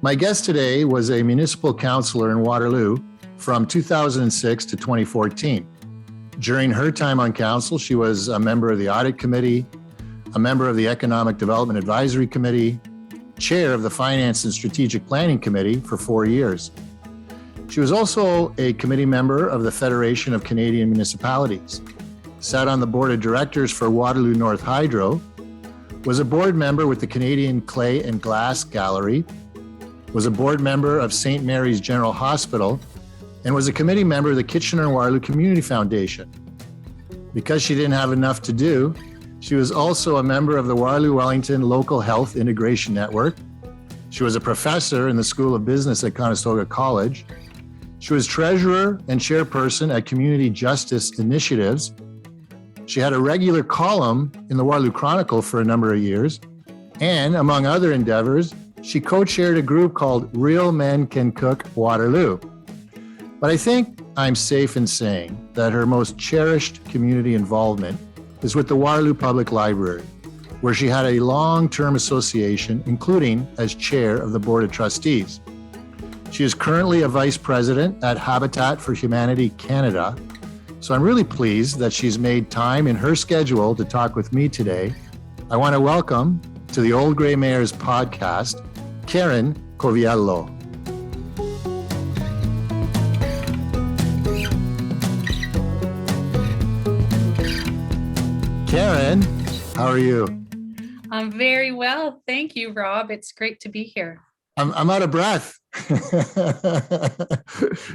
My guest today was a municipal councillor in Waterloo from 2006 to 2014. During her time on council, she was a member of the audit committee, a member of the Economic Development Advisory Committee, chair of the Finance and Strategic Planning Committee for 4 years. She was also a committee member of the Federation of Canadian Municipalities, sat on the board of directors for Waterloo North Hydro, was a board member with the Canadian Clay and Glass Gallery, was a board member of St. Mary's General Hospital, and was a committee member of the Kitchener Waterloo Community Foundation. Because she didn't have enough to do, she was also a member of the Waterloo Wellington Local Health Integration Network. She was a professor in the School of Business at Conestoga College. She was treasurer and chairperson at Community Justice Initiatives. She had a regular column in the Waterloo Chronicle for a number of years. And among other endeavors, she co-chaired a group called Real Men Can Cook Waterloo. But I think I'm safe in saying that her most cherished community involvement is with the Waterloo Public Library, where she had a long-term association, including as chair of the Board of Trustees. She is currently a vice president at Habitat for Humanity Canada. So I'm really pleased that she's made time in her schedule to talk with me today. I want to welcome to the Old Grey Mayor's podcast, Karen Coviello. Karen, how are you? I'm very well. Thank you, Rob. It's great to be here. I'm out of breath.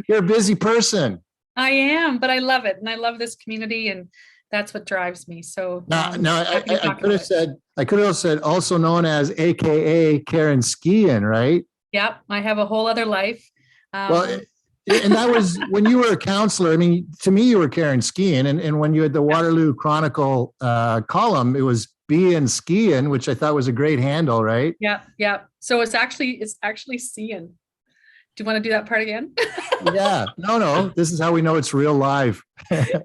You're a busy person. I am, but I love it. And I love this community, and that's what drives me. So I could have said also known as AKA Karen Skiing, right? Yep. I have a whole other life. And that was when you were a councillor. I mean, to me, you were Karen Skiing. And when you had the Waterloo Chronicle column, it was being skiing, which I thought was a great handle, right? Yeah. Yeah. So it's actually seeing. Do you want to do that part again? Yeah. No. This is how we know it's real live.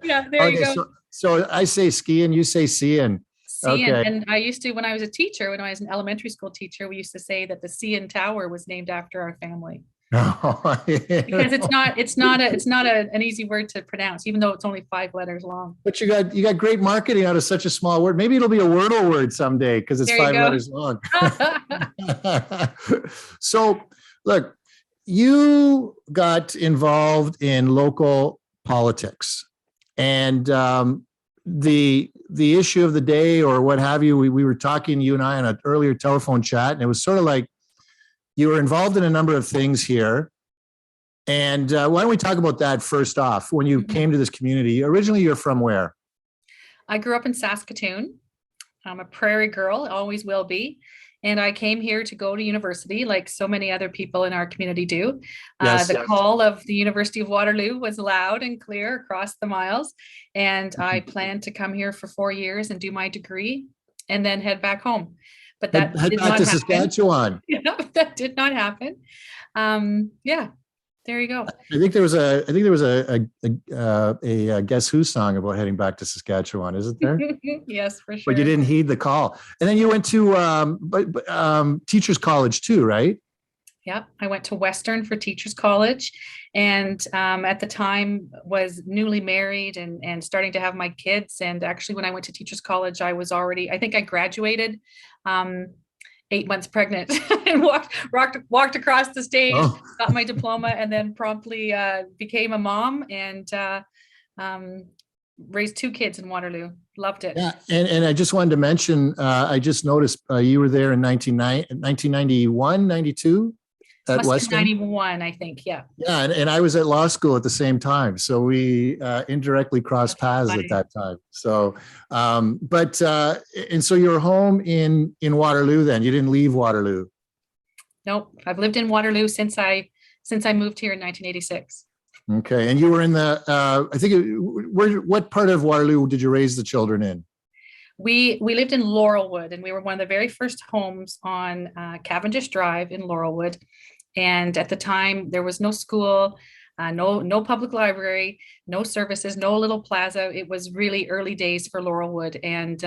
Yeah, there you go. So I say skiing, you say seeing. Seeing. Okay. And I used to, when I was a teacher, when I was an elementary school teacher, we used to say that the CN Tower was named after our family. Because it's not an easy word to pronounce, even though it's only 5 letters long. But you got great marketing out of such a small word. Maybe it'll be a Wordle word someday because it's 5 letters long. So look, you got involved in local politics, and the issue of the day or what have you, we were talking, you and I, on an earlier telephone chat, and it was sort of like you were involved in a number of things here. And why don't we talk about that first off? When you came to this community, originally you're from where? I grew up in Saskatoon. I'm a prairie girl, always will be. And I came here to go to university, like so many other people in our community do. Yes. The call of the University of Waterloo was loud and clear across the miles. And I planned to come here for 4 years and do my degree and then head back home. But that did not happen. Saskatchewan. Yeah, that did not happen. Yeah, there you go. I think there was a Guess Who song about heading back to Saskatchewan, isn't there? Yes, for sure. But you didn't heed the call. And then you went to Teachers College too, right? Yeah, I went to Western for Teachers College, and at the time was newly married and starting to have my kids. And actually, when I went to Teachers College, I think I graduated 8 months pregnant and walked across the stage, got my diploma, and then promptly became a mom and raised 2 kids in Waterloo. Loved it. Yeah, and I just wanted to mention, I just noticed you were there in 1991, 92 at Western. 91, I think. Yeah. Yeah, and I was at law school at the same time, so we indirectly crossed paths at that time. So, and so you were home in Waterloo. Then you didn't leave Waterloo. Nope, I've lived in Waterloo since I moved here in 1986. Okay, and you were in the what part of Waterloo did you raise the children in? We lived in Laurelwood, and we were one of the very first homes on Cavendish Drive in Laurelwood. And at the time, there was no school, no public library, no services, no little plaza. It was really early days for Laurelwood. And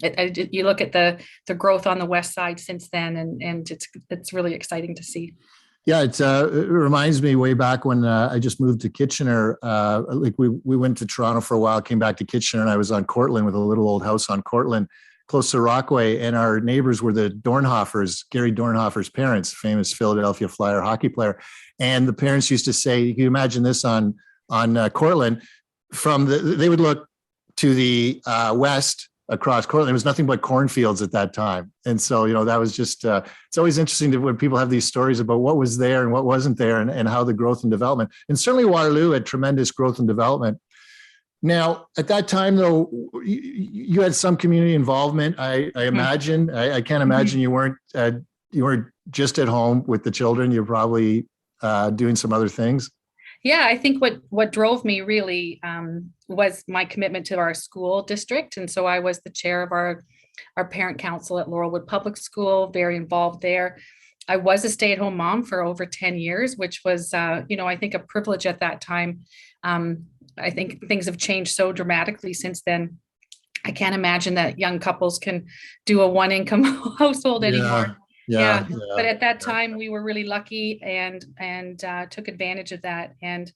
You look at the growth on the west side since then, and it's really exciting to see. Yeah, it reminds me way back when I just moved to Kitchener. Like we went to Toronto for a while, came back to Kitchener, and I was on Cortland with a little old house on Cortland, close to Rockaway, and our neighbors were the Dornhoffers, Gary Dornhofer's parents, famous Philadelphia Flyer hockey player, and the parents used to say, "You can imagine this on Cortland, they would look to the west." Across Cortland, it was nothing but cornfields at that time. And so, that was just, it's always interesting when people have these stories about what was there and what wasn't there, and how the growth and development, and certainly Waterloo had tremendous growth and development. Now, at that time, though, you had some community involvement. I imagine, I can't imagine you weren't just at home with the children. You're probably doing some other things. Yeah, I think what drove me really was my commitment to our school district. And so I was the chair of our parent council at Laurelwood Public School, very involved there. I was a stay-at-home mom for over 10 years, which was, I think a privilege at that time. I think things have changed so dramatically since then. I can't imagine that young couples can do a one-income household anymore. Yeah. But at that time, we were really lucky and took advantage of that, and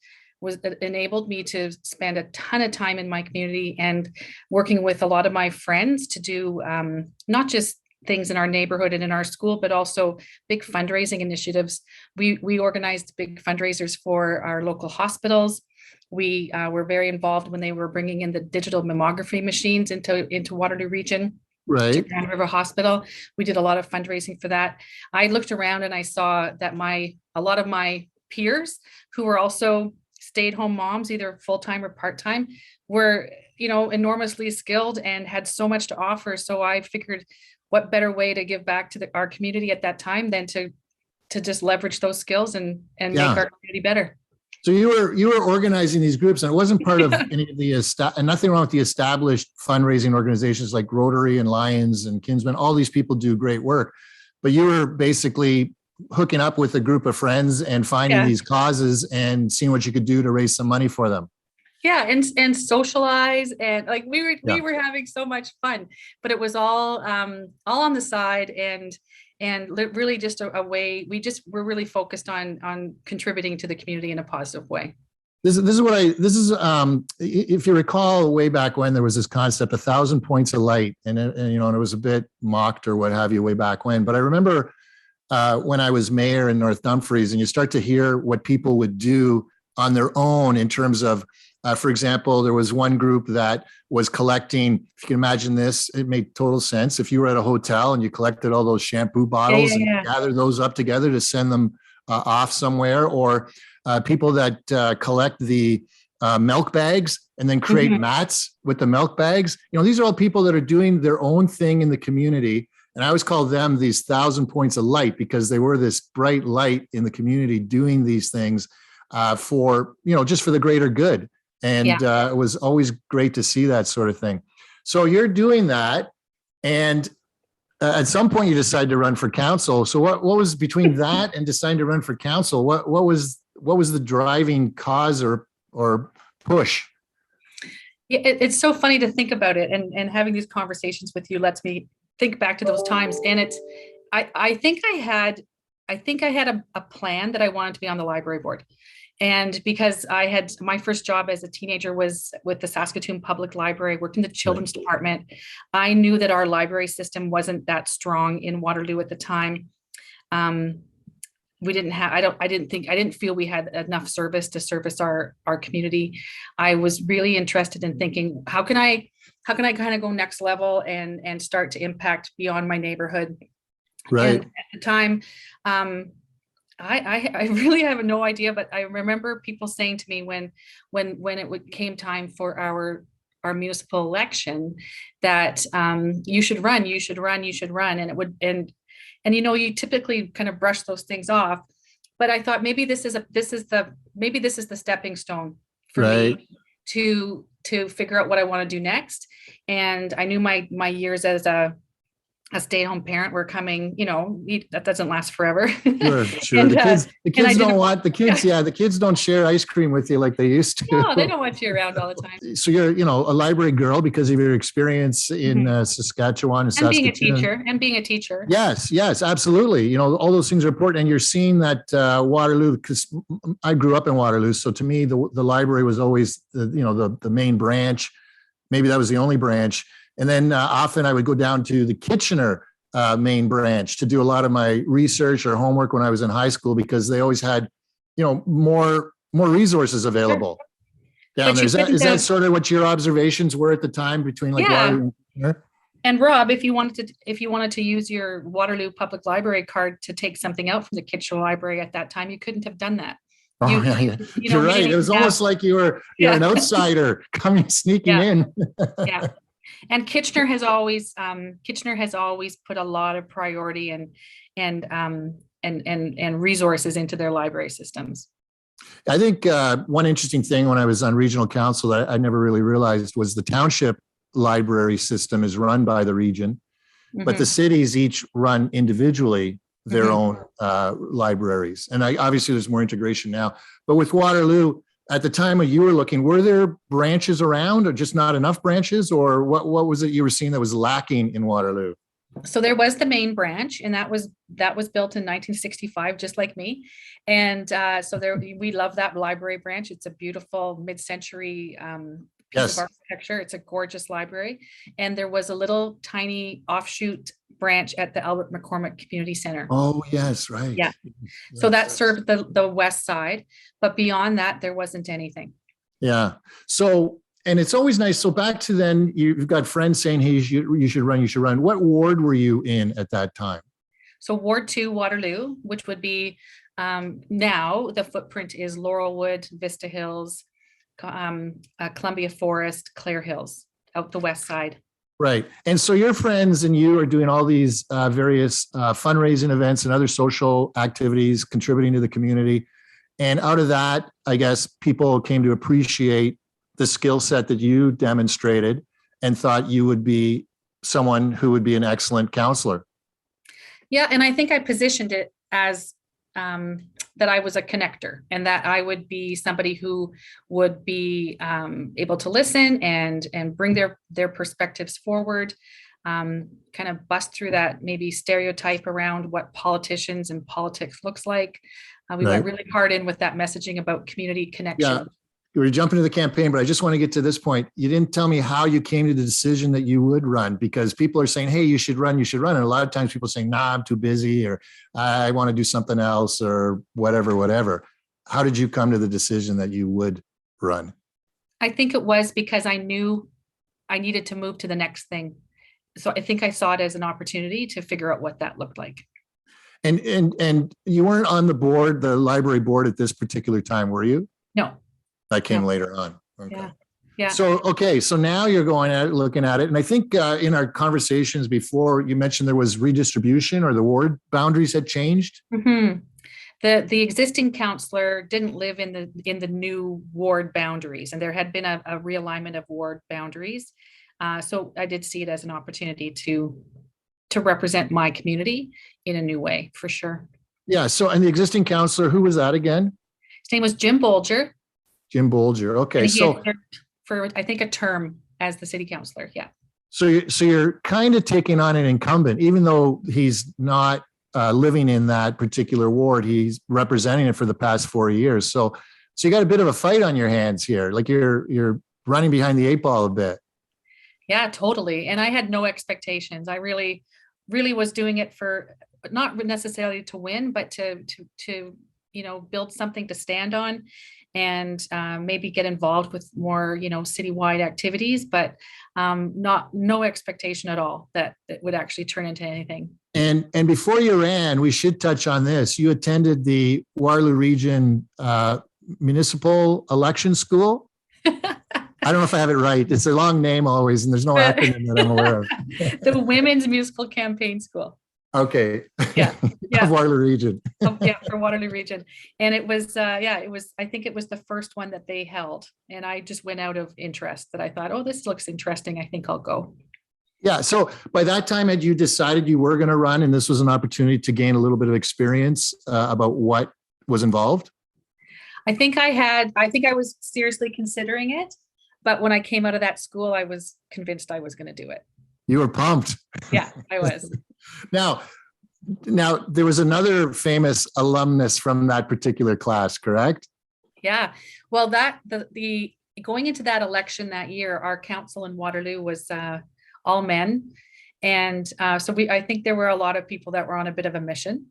enabled me to spend a ton of time in my community and working with a lot of my friends to do not just things in our neighborhood and in our school, but also big fundraising initiatives. We organized big fundraisers for our local hospitals. We were very involved when they were bringing in the digital mammography machines into Waterloo region. Right. Grand River Hospital. We did a lot of fundraising for that. I looked around and I saw that a lot of my peers who were also stay-at-home moms, either full-time or part-time, were, enormously skilled and had so much to offer. So I figured, what better way to give back to our community at that time than to just leverage those skills and make our community better. So you were organizing these groups, and it wasn't part of any of the and nothing wrong with the established fundraising organizations like Rotary and Lions and Kinsman. All these people do great work, but you were basically hooking up with a group of friends and finding these causes and seeing what you could do to raise some money for them. Yeah, and socialize, and like we were having so much fun, but it was all on the side, and really just a way we're really focused on contributing to the community in a positive way. This is if you recall way back when there was this concept, 1,000 points of light, and it was a bit mocked or what have you way back when. But I remember when I was mayor in North Dumfries, and you start to hear what people would do on their own in terms of, for example, there was one group that was collecting, if you can imagine this, it made total sense. If you were at a hotel and you collected all those shampoo bottles and gathered those up together to send them off somewhere, or people that collect the milk bags and then create mats with the milk bags. These are all people that are doing their own thing in the community. And I always call them these 1,000 points of light, because they were this bright light in the community doing these things for, just for the greater good. And it was always great to see that sort of thing. So you're doing that. And at some point you decided to run for council. So what was between that and deciding to run for council? What was the driving cause or push? It's so funny to think about it, and having these conversations with you lets me think back to those times. And I think I had a plan that I wanted to be on the library board. And because I had my first job as a teenager was with the Saskatoon Public Library, worked in the children's department. I knew that our library system wasn't that strong in Waterloo at the time. We didn't have, I didn't feel we had enough service to service our community. I was really interested in thinking, how can I kind of go next level and start to impact beyond my neighborhood? Right. And at the time, I really have no idea, but I remember people saying to me when it came time for our municipal election that you should run. And it would, and you typically kind of brush those things off, but I thought maybe this is the stepping stone for me to figure out what I want to do next. And I knew my years as a a stay-at-home parent, we're coming, that doesn't last forever. Sure, sure. And The and I kids don't didn't want the kids don't share ice cream with you like they used to. no, they don't want you around all the time. So you're, a library girl because of your experience in Mhm. Saskatchewan and And being a Saskatoon. teacher and being a teacher. Yes, yes, absolutely. All those things are important. And you're seeing that Waterloo, because I grew up in Waterloo. So to me, the library was always the main branch. Maybe that was the only branch. And then often I would go down to the Kitchener main branch to do a lot of my research or homework when I was in high school, because they always had, more resources available down there. Is that sort of what your observations were at the time between like Waterloo and Kitchener? And Rob, if you wanted to use your Waterloo Public Library card to take something out from the Kitchener Library at that time, you couldn't have done that. You're right. It was almost like you're an outsider sneaking in. Yeah. And Kitchener has always put a lot of priority and resources into their library systems. I think one interesting thing when I was on regional council that I never really realized was the township library system is run by the region, but the cities each run individually their own libraries. And obviously there's more integration now. But with Waterloo, at the time when you were looking, were there branches around or just not enough branches? Or what was it you were seeing that was lacking in Waterloo? So there was the main branch, and that was built in 1965, just like me. And we love that library branch. It's a beautiful mid-century piece of architecture. It's a gorgeous library. And there was a little tiny offshoot branch at the Albert McCormick Community Center. Oh, yes, right. Yeah. So that served the west side, but beyond that, there wasn't anything. Yeah. So, and it's always nice. So back to then, you've got friends saying, hey, you should run. What ward were you in at that time? So Ward 2, Waterloo, which would be now the footprint is Laurelwood, Vista Hills, Columbia Forest, Clare Hills, out the west side. Right. And so your friends and you are doing all these various fundraising events and other social activities, contributing to the community. And out of that, I guess people came to appreciate the skill set that you demonstrated and thought you would be someone who would be an excellent counselor. Yeah. And I think I positioned it as that I was a connector and that I would be somebody who would be able to listen and bring their perspectives forward, kind of bust through that maybe stereotype around what politicians and politics looks like. We went really hard in with that messaging about community connection. Yeah. You were jumping to the campaign, but I just want to get to this point. You didn't tell me how you came to the decision that you would run, because people are saying, hey, you should run. And a lot of times people say, nah, I'm too busy, or I want to do something else, or whatever. How did you come to the decision that you would run? I think it was because I knew I needed to move to the next thing. So I think I saw it as an opportunity to figure out what that looked like. And you weren't on the board, the library board at this particular time, were you? No. That came later on. Okay. Yeah. So now you're going at it, looking at it. And I think in our conversations before, you mentioned there was redistribution, or the ward boundaries had changed. Mm-hmm. The existing councillor didn't live in the new ward boundaries, and there had been a realignment of ward boundaries. So I did see it as an opportunity to represent my community in a new way, for sure. Yeah. So, and the existing councillor, who was that again? His name was Jim Bolger. Jim Bolger. Okay. So for I think a term as the city councillor. Yeah. So you're kind of taking on an incumbent, even though he's not living in that particular ward. He's representing it for the past 4 years. So you got a bit of a fight on your hands here. Like you're running behind the 8 ball a bit. Yeah, totally. And I had no expectations. I really was doing it for not necessarily to win, but to build something to stand on, and maybe get involved with more, citywide activities, but no expectation at all that would actually turn into anything. And before you ran, we should touch on this. You attended the Waterloo Region Municipal Election School. I don't know if I have it right. It's a long name always, and there's no acronym that I'm aware of. The Women's Municipal Campaign School. Okay. Yeah. Of Waterloo Region. For Waterloo Region. And it was, I think it was the first one that they held. And I just went out of interest, that I thought, oh, this looks interesting. I think I'll go. Yeah. So by that time, had you decided you were going to run and this was an opportunity to gain a little bit of experience about what was involved? I think I was seriously considering it, but when I came out of that school, I was convinced I was going to do it. You were pumped. Yeah, I was. Now, there was another famous alumnus from that particular class, correct? Yeah. Well, the going into that election that year, our council in Waterloo was all men. And so I think there were a lot of people that were on a bit of a mission.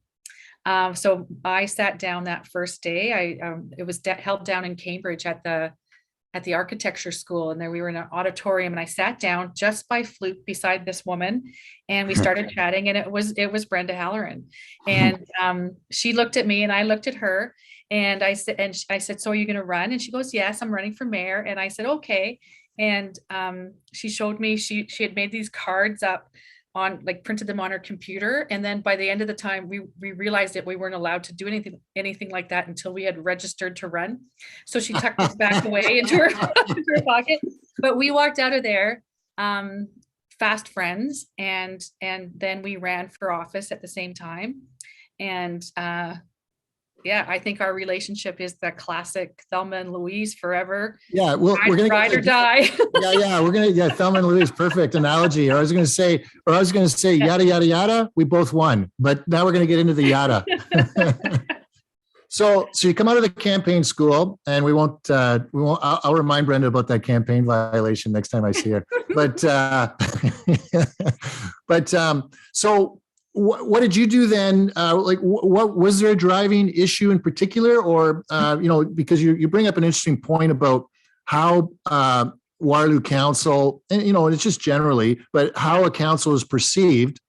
So I sat down that first day. It was held down in Cambridge at the architecture school, and there we were in an auditorium, and I sat down just by fluke beside this woman, and we started chatting, and it was Brenda Halloran, and she looked at me and I looked at her, and I said, so are you going to run? And she goes, yes, I'm running for mayor. And I said, okay. And she showed me, she had made these cards up on, like, printed them on her computer. And then by the end of the time, we realized that we weren't allowed to do anything like that until we had registered to run. So she tucked us back away into her pocket. But we walked out of there fast friends, and then we ran for office at the same time. And yeah, I think our relationship is the classic Thelma and Louise forever. Yeah, well, we're gonna ride or die. Yeah, Thelma and Louise, perfect analogy. I was gonna say yada yada yada. We both won, but now we're gonna get into the yada. So you come out of the campaign school, and we won't. I'll remind Brenda about that campaign violation next time I see her. So. What did you do then? What was there a driving issue in particular, or because you bring up an interesting point about how Waterloo Council, and it's just generally, but how a council is perceived,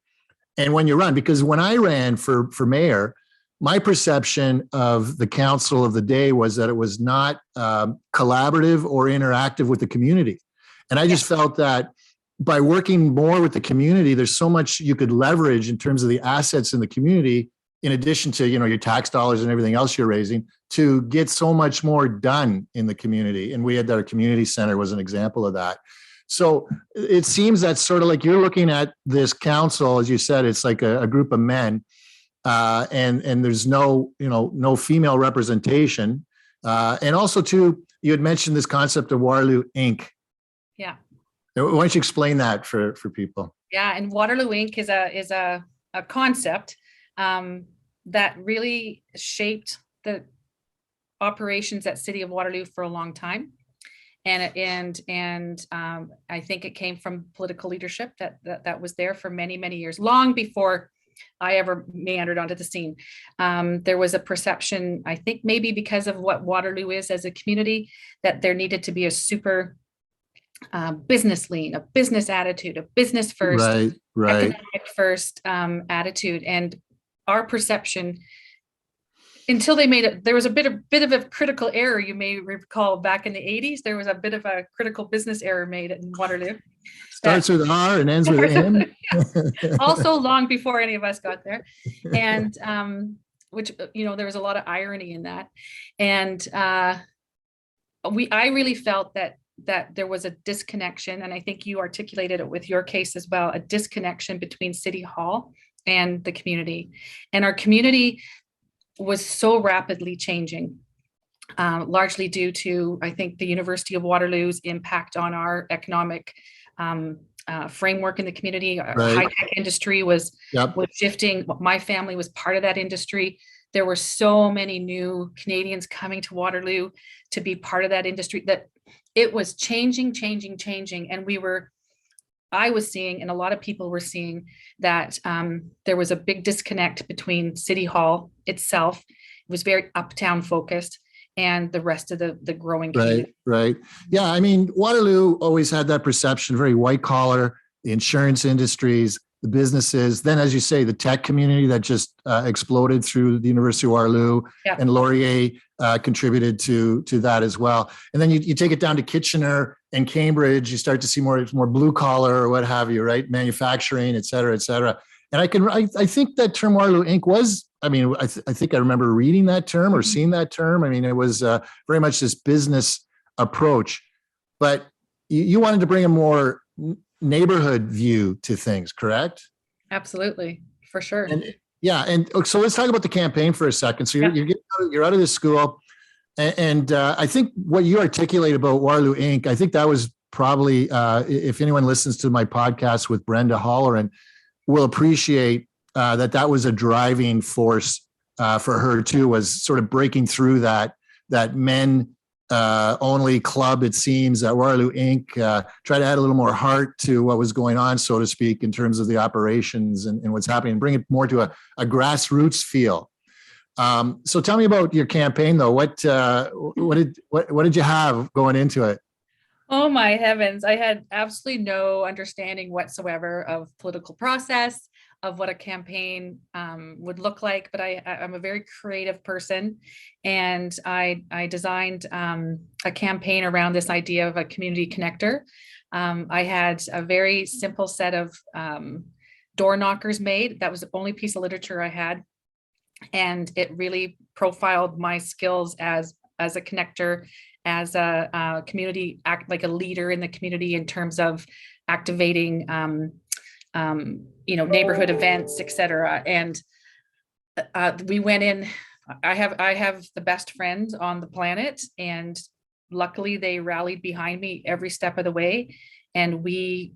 and when you run. Because when I ran for mayor, my perception of the council of the day was that it was not collaborative or interactive with the community, and I just felt that by working more with the community, there's so much you could leverage in terms of the assets in the community, in addition to, your tax dollars and everything else you're raising, to get so much more done in the community. And we had our community center was an example of that. So it seems that sort of like you're looking at this council, as you said, it's like a group of men, and there's no female representation. And also too, you had mentioned this concept of Waterloo Inc. Yeah. Why don't you explain that for people? Yeah, and Waterloo Inc. is a concept that really shaped the operations at City of Waterloo for a long time, and I think it came from political leadership that was there for many years, long before I ever meandered onto the scene. There was a perception, I think maybe because of what Waterloo is as a community, that there needed to be a super business lean, a business attitude, a business first, economic first attitude. And our perception, until they made it, there was a bit of a critical error. You may recall back in the 80s, there was a bit of a critical business error made in Waterloo. Starts with R and ends with M. Also long before any of us got there. And which, there was a lot of irony in that. And I really felt that there was a disconnection, and I think you articulated it with your case as well, a disconnection between City Hall and the community. And our community was so rapidly changing, largely due to, I think, the University of Waterloo's impact on our economic framework in the community. Our high-tech industry was shifting. My family was part of that industry. There were so many new Canadians coming to Waterloo to be part of that industry that it was changing. And I was seeing, and a lot of people were seeing, that there was a big disconnect between City Hall itself. It was very uptown focused, and the rest of the growing community. Right. Yeah. I mean, Waterloo always had that perception, very white collar, the insurance industries, the businesses. Then, as you say, the tech community that just exploded through the University of Waterloo, and Laurier contributed to that as well. And then you take it down to Kitchener and Cambridge, you start to see more blue collar or what have you, right? Manufacturing, et cetera, et cetera. And I think that term Waterloo Inc. was, I think I remember reading that term or seeing that term. I mean, it was very much this business approach, but you wanted to bring a more neighborhood view to things, correct? Absolutely, for sure. And yeah, and so let's talk about the campaign for a second. So you're out of this school, and I think what you articulate about Waterloo Inc., I think that was probably, if anyone listens to my podcast with Brenda Holleran, will appreciate that was a driving force for her too, was sort of breaking through that men only club, it seems, at Waterloo Inc. Try to add a little more heart to what was going on, so to speak, in terms of the operations and what's happening, and bring it more to a grassroots feel. So tell me about your campaign, though. What did you have going into it? Oh my heavens. I had absolutely no understanding whatsoever of political process, of what a campaign would look like, but I'm a very creative person, and I designed a campaign around this idea of a community connector. I had a very simple set of door knockers made. That was the only piece of literature I had, and it really profiled my skills as a connector, as a community like a leader in the community in terms of activating neighborhood events, etc. And we went in. I have the best friends on the planet, and luckily they rallied behind me every step of the way. And we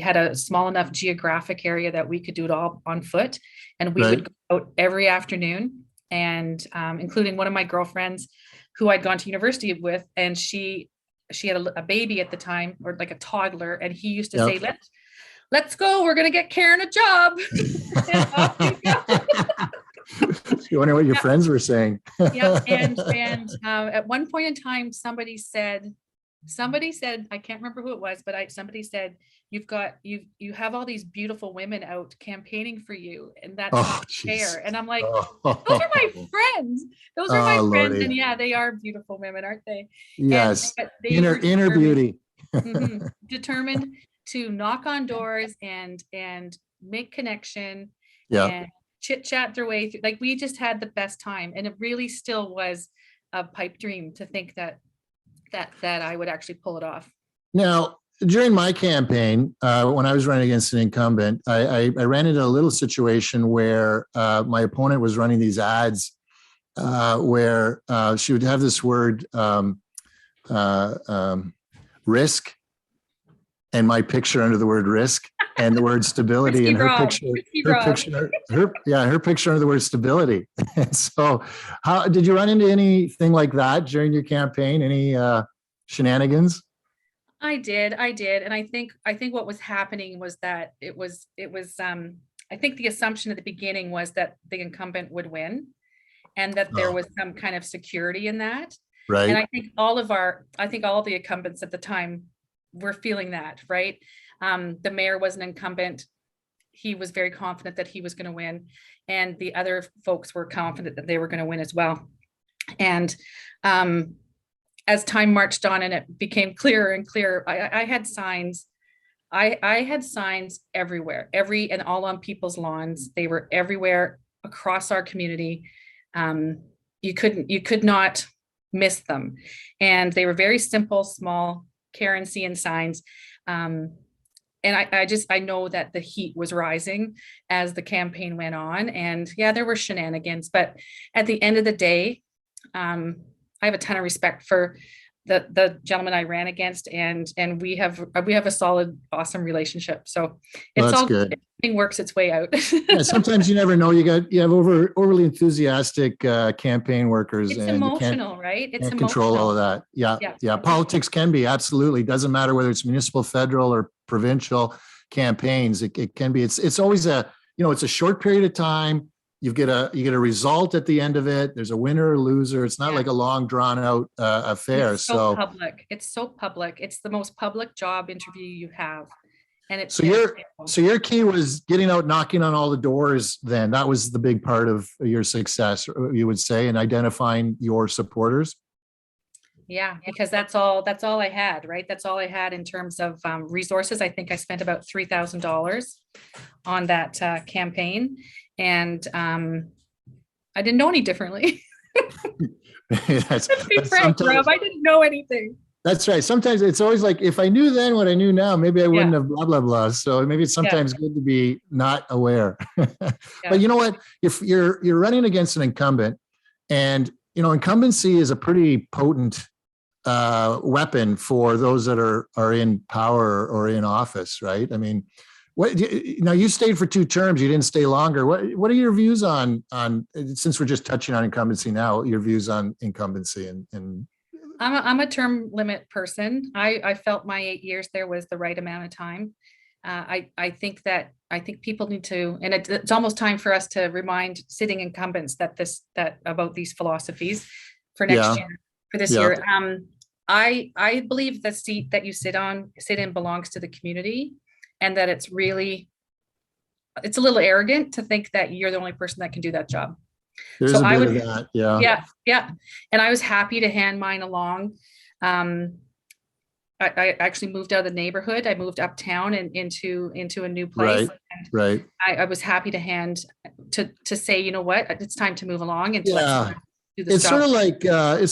had a small enough geographic area that we could do it all on foot, and we would go out every afternoon, and including one of my girlfriends who I'd gone to university with, and she had a baby at the time, or like a toddler, and he used to say, let's go, we're going to get Karen a job. You wonder what your friends were saying. Yeah. And at one point in time, somebody said, I can't remember who it was, but somebody said, you have all these beautiful women out campaigning for you, and that's not fair. And I'm like, those are my friends. Those are my friends. Lordy. And yeah, they are beautiful women, aren't they? Yes. Inner beauty. Determined to knock on doors and make connection, and chit chat their way through. Like, we just had the best time, and it really still was a pipe dream to think that I would actually pull it off. Now, during my campaign, when I was running against an incumbent, I ran into a little situation where my opponent was running these ads where she would have this word risk, and my picture under the word risk, and the word stability, and her picture under the word stability. And so, how did you run into anything like that during your campaign? Any shenanigans? I did. And I think what was happening was that it was I think the assumption at the beginning was that the incumbent would win, and that there was some kind of security in that. Right. And I think all of the incumbents at the time were feeling that, right? The mayor was an incumbent. He was very confident that he was going to win, and the other folks were confident that they were going to win as well. And as time marched on and it became clearer and clearer, I had signs. I had signs everywhere, and all on people's lawns. They were everywhere across our community. You could not miss them. And they were very simple, small Karen seeing signs. And I know that the heat was rising as the campaign went on, and yeah, there were shenanigans, but at the end of the day, I have a ton of respect for the gentleman I ran against, and we have a solid, awesome relationship. So it's all good. Everything works its way out. Yeah, sometimes you never know. You have overly enthusiastic campaign workers. It's emotional, right? It's emotional. Control all of that. Yeah. Politics can be, absolutely. Doesn't matter whether it's municipal, federal, or provincial campaigns. It can be. It's always it's a short period of time. You get a result at the end of it. There's a winner or loser. It's not like a long drawn out affair. It's so public. It's so public. It's the most public job interview you have. And it's so your key was getting out, knocking on all the doors. Then that was the big part of your success, you would say, in identifying your supporters. Yeah, because that's all I had, right? That's all I had in terms of resources. I think I spent about $3,000 on that campaign, and I didn't know any differently. Let's be frank, Rob. I didn't know anything. That's right. Sometimes it's always like, if I knew then what I knew now, maybe I wouldn't Yeah, have blah, blah, blah. So maybe it's yeah, sometimes good to be not aware. But yeah. you know what? If you're running against an incumbent, and incumbency is a pretty potent weapon for those that are in power or in office, right? I mean, now you stayed for 2 terms, you didn't stay longer. What are your views on since we're just touching on incumbency now, your views on incumbency and I'm a term limit person. I felt my 8 years there was the right amount of time. I think people need to, and it's almost time for us to remind sitting incumbents that about these philosophies for next yeah, year, for this yeah, year. I believe the seat that you sit in belongs to the community, and that it's a little arrogant to think that you're the only person that can do that job. So there's a I bit of would, that. Yeah. yeah, yeah. And I was happy to hand mine along. Um, I actually moved out of the neighborhood. I moved uptown and into a new place. Right. And Right. I was happy to to say, you know what, it's time to move along and to let Yeah. someone do this It's job.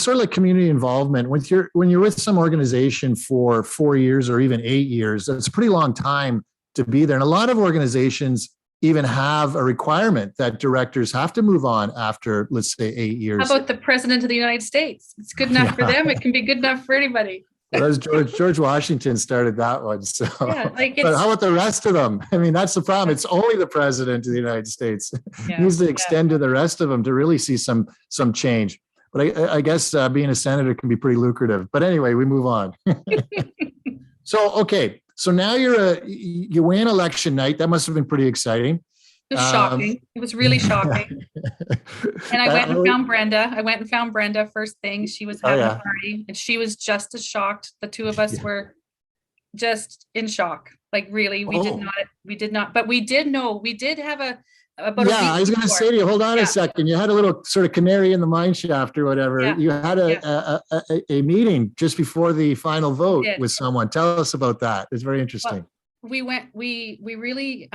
sort of like community involvement. When you're with some organization for 4 years or even 8 years, that's a pretty long time to be there. And a lot of organizations even have a requirement that directors have to move on after, let's say, 8 years. How about the president of the United States? It's good enough for Yeah. them. It can be good enough for anybody. Well, that was George Washington started that one. So, Yeah, like but how about the rest of them? I mean, that's the problem. It's only the president of the United States. yeah, Needs to yeah. extend to the rest of them to really see some change. But I guess being a senator can be pretty lucrative. But anyway, we move on. So okay, so now you win election night. That must have been pretty exciting. It was shocking. It was really shocking. And I went and found Brenda. First thing. She was having a party, and she was just as shocked. The two of us were just in shock. Like, really, we did not, but we did know, we did have about I was going to say to you, hold on a second. You had a little sort of canary in the mine shaft or whatever. Yeah. You had a meeting just before the final vote with someone. Tell us about that. It's very interesting. Well, we really,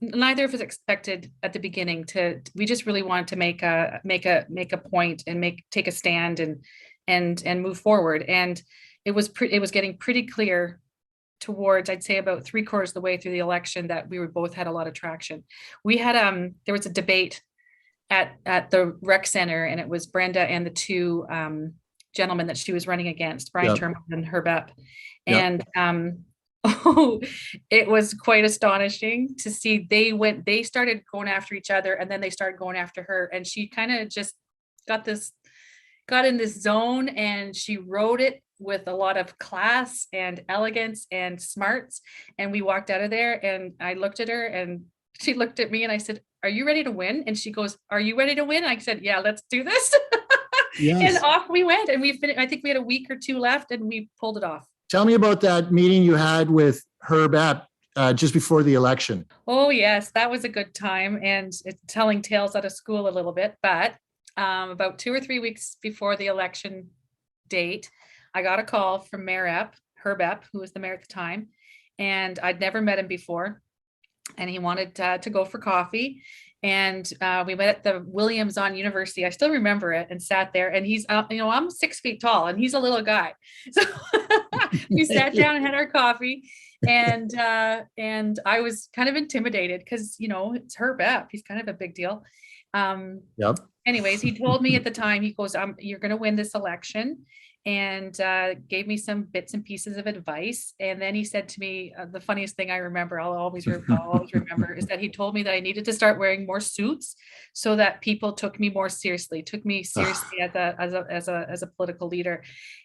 neither of us expected at the beginning we just really wanted to make a point and take a stand and move forward. And it was getting pretty clear towards, I'd say, about 3/4 of the way through the election that we both had a lot of traction. We had there was a debate at the rec center, and it was Brenda and the two gentlemen that she was running against, Brian Terman and Herb Epp. And it was quite astonishing to see. They started going after each other, and then they started going after her, and she kind of just got in this zone, and she wrote it with a lot of class and elegance and smarts. And we walked out of there, and I looked at her, and she looked at me, and I said, "Are you ready to win?" And she goes, "Are you ready to win?" I said, "Yeah, let's do this." Yes. And off we went, and I think we had a week or two left, and we pulled it off. Tell me about that meeting you had with Herb Epp just before the election. Oh yes, that was a good time, and it's telling tales out of school a little bit. But about 2 or 3 weeks before the election date, I got a call from Herb Epp, who was the mayor at the time, and I'd never met him before, and he wanted to go for coffee. And we met at the Williams on University. I still remember it, and sat there. And he's, I'm 6 feet tall, and he's a little guy. So we sat down and had our coffee, and I was kind of intimidated because it's Herb Epp. He's kind of a big deal. Anyways, he told me at the time, he goes, "You're going to win this election," and gave me some bits and pieces of advice. And then he said to me, the funniest thing I remember, I'll always remember, is that he told me that I needed to start wearing more suits so that people took me seriously as a political leader.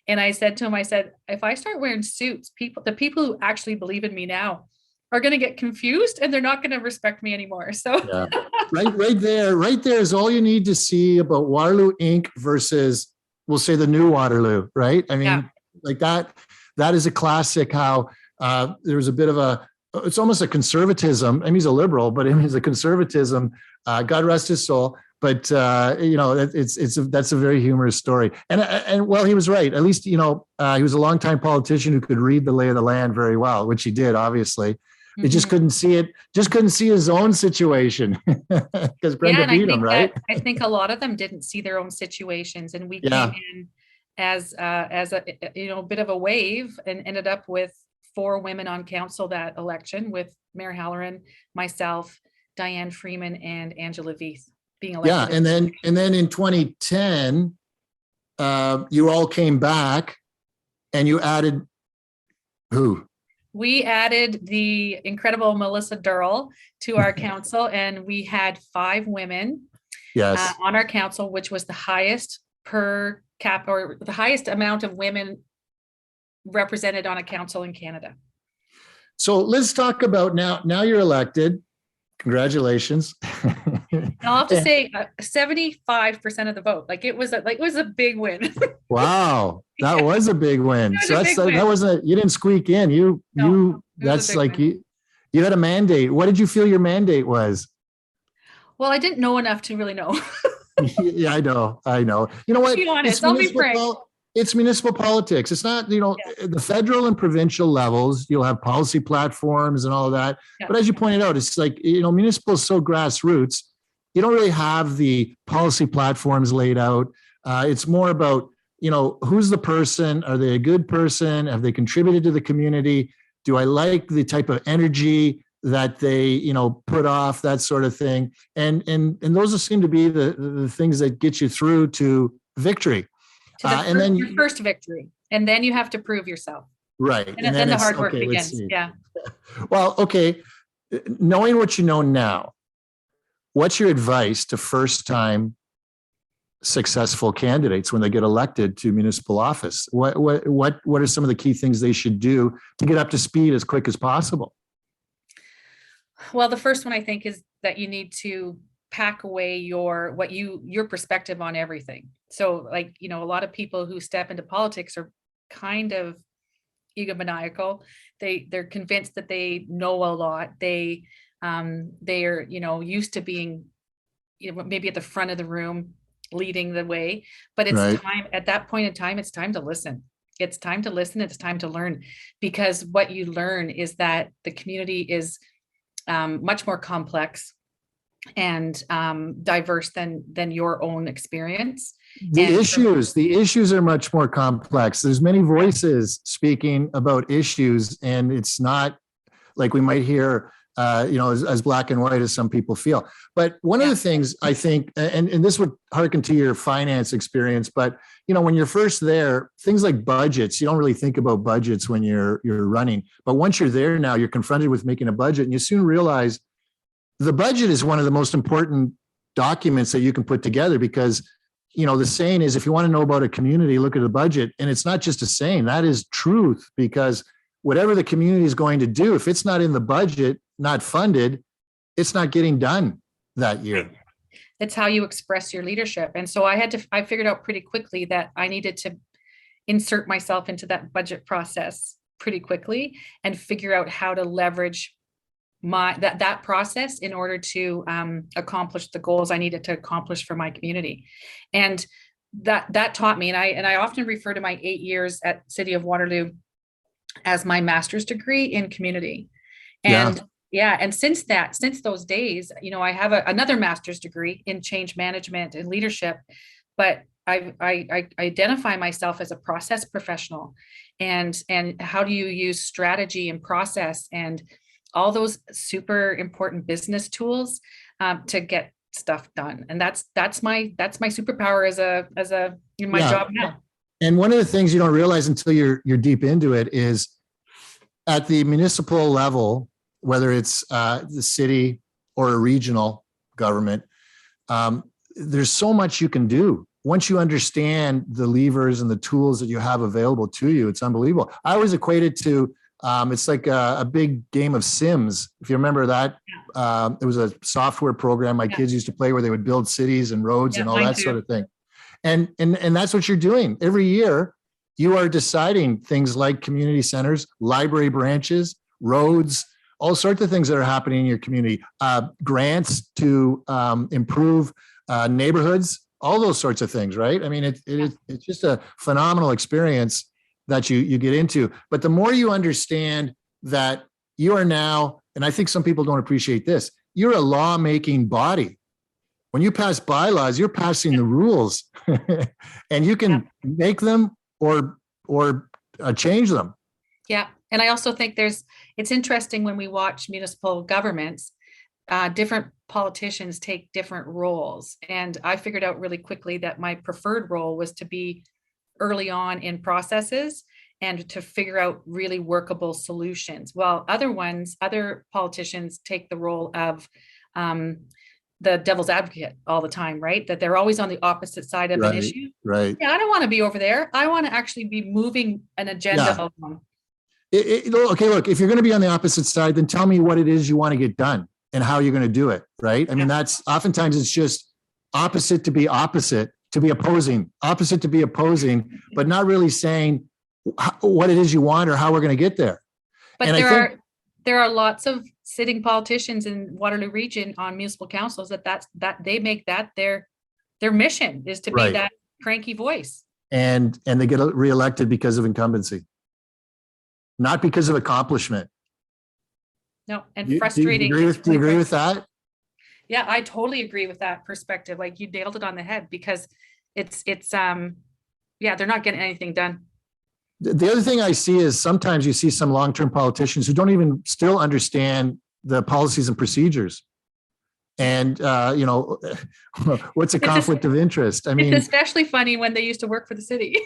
And I said to him, if I start wearing suits, the people who actually believe in me now are going to get confused, and they're not going to respect me anymore. So right there is all you need to see about Waterloo Inc. versus, we'll say, the new Waterloo, right? I mean, like that is a classic. How there's a bit of it's almost a conservatism. I mean, he's a liberal, but he's a conservatism. God rest his soul. But that's a very humorous story. And well, he was right. At least he was a longtime politician who could read the lay of the land very well, which he did, obviously. They just couldn't see it. Just couldn't see his own situation because Brenda beat him, right? I think a lot of them didn't see their own situations, and we came in as a bit of a wave, and ended up with 4 women on council that election, with Mayor Halloran, myself, Diane Freeman, and Angela Veith being elected. Yeah, and then in 2010, you all came back and you added who? We added the incredible Melissa Durrell to our council, and we had 5 women Yes. on our council, which was the highest per cap, or the highest amount of women represented on a council in Canada. So let's talk about now you're elected. Congratulations. And I'll have to say 75% of the vote. Like it was a big win. Wow, that was a big win. So that wasn't, you didn't squeak in. That's like you had a mandate. What did you feel your mandate was? Well, I didn't know enough to really know. Yeah, I know. You know what? Be honest, I'll be frank. It's municipal politics. It's not, the federal and provincial levels, you'll have policy platforms and all of that. Yeah. But as you pointed out, it's like, municipal is so grassroots. You don't really have the policy platforms laid out. It's more about, who's the person? Are they a good person? Have they contributed to the community? Do I like the type of energy that they, put off, that sort of thing? And those seem to be the things that get you through to victory. And then your first victory, and then you have to prove yourself. Right. And then the hard work begins. Yeah. Well, okay. Knowing what you know now, what's your advice to first-time successful candidates when they get elected to municipal office? What are some of the key things they should do to get up to speed as quick as possible? Well, the first one I think is that you need to pack away your perspective on everything. So like, a lot of people who step into politics are kind of egomaniacal. They're convinced that they know a lot. They are, used to being, maybe at the front of the room leading the way, but it's time at that point in time, it's time to listen. It's time to listen. It's time to learn, because what you learn is that the community is much more complex and diverse than your own experience. The issues are much more complex. There's many voices speaking about issues, and it's not like we might hear, as black and white as some people feel. But one of the things I think, and this would harken to your finance experience, but when you're first there, things like budgets, you don't really think about budgets when you're running. But once you're there now, you're confronted with making a budget, and you soon realize the budget is one of the most important documents that you can put together, because, the saying is, if you want to know about a community, look at the budget. And it's not just a saying, that is truth, because whatever the community is going to do, if it's not in the budget, not funded, it's not getting done that year. It's how you express your leadership. And so I figured out pretty quickly that I needed to insert myself into that budget process pretty quickly and figure out how to leverage that process in order to accomplish the goals I needed to accomplish for my community. And that taught me, and I often refer to my 8 years at City of Waterloo as my master's degree in community. And and since those days, I have another master's degree in change management and leadership, but I identify myself as a process professional, and how do you use strategy and process and all those super important business tools to get stuff done. And that's my superpower as in my job now. And one of the things you don't realize until you're deep into it is at the municipal level, whether it's the city or a regional government, there's so much you can do. Once you understand the levers and the tools that you have available to you, it's unbelievable. I always equate it to it's like a big game of Sims. If you remember that, it was a software program my kids used to play where they would build cities and roads and all that sort of thing. And that's what you're doing. Every year, you are deciding things like community centers, library branches, roads, all sorts of things that are happening in your community, grants to improve neighborhoods, all those sorts of things, right? I mean, it's just a phenomenal experience that you get into. But the more you understand that you are now, and I think some people don't appreciate this, you're a law-making body. When you pass bylaws, you're passing the rules. and you can make them or change them. Yeah. And I also think it's interesting when we watch municipal governments, different politicians take different roles. And I figured out really quickly that my preferred role was to be early on in processes and to figure out really workable solutions. While other politicians take the role of the devil's advocate all the time, right? That they're always on the opposite side of an issue. Right. Yeah, I don't want to be over there. I want to actually be moving an agenda along. Okay, look, if you're going to be on the opposite side, then tell me what it is you want to get done and how you're going to do it, right? I mean, that's oftentimes it's just opposite to be opposing, opposite to be opposing, but not really saying what it is you want or how we're going to get there. But there are lots of sitting politicians in Waterloo region on municipal councils that they make that their mission is to be that cranky voice. And they get reelected because of incumbency, not because of accomplishment. No, and frustrating. Do you agree with that? Yeah, I totally agree with that perspective. Like, you nailed it on the head, because it's they're not getting anything done. The other thing I see is sometimes you see some long-term politicians who don't even still understand the policies and procedures. And, what's a conflict of interest? I mean, it's especially funny when they used to work for the city.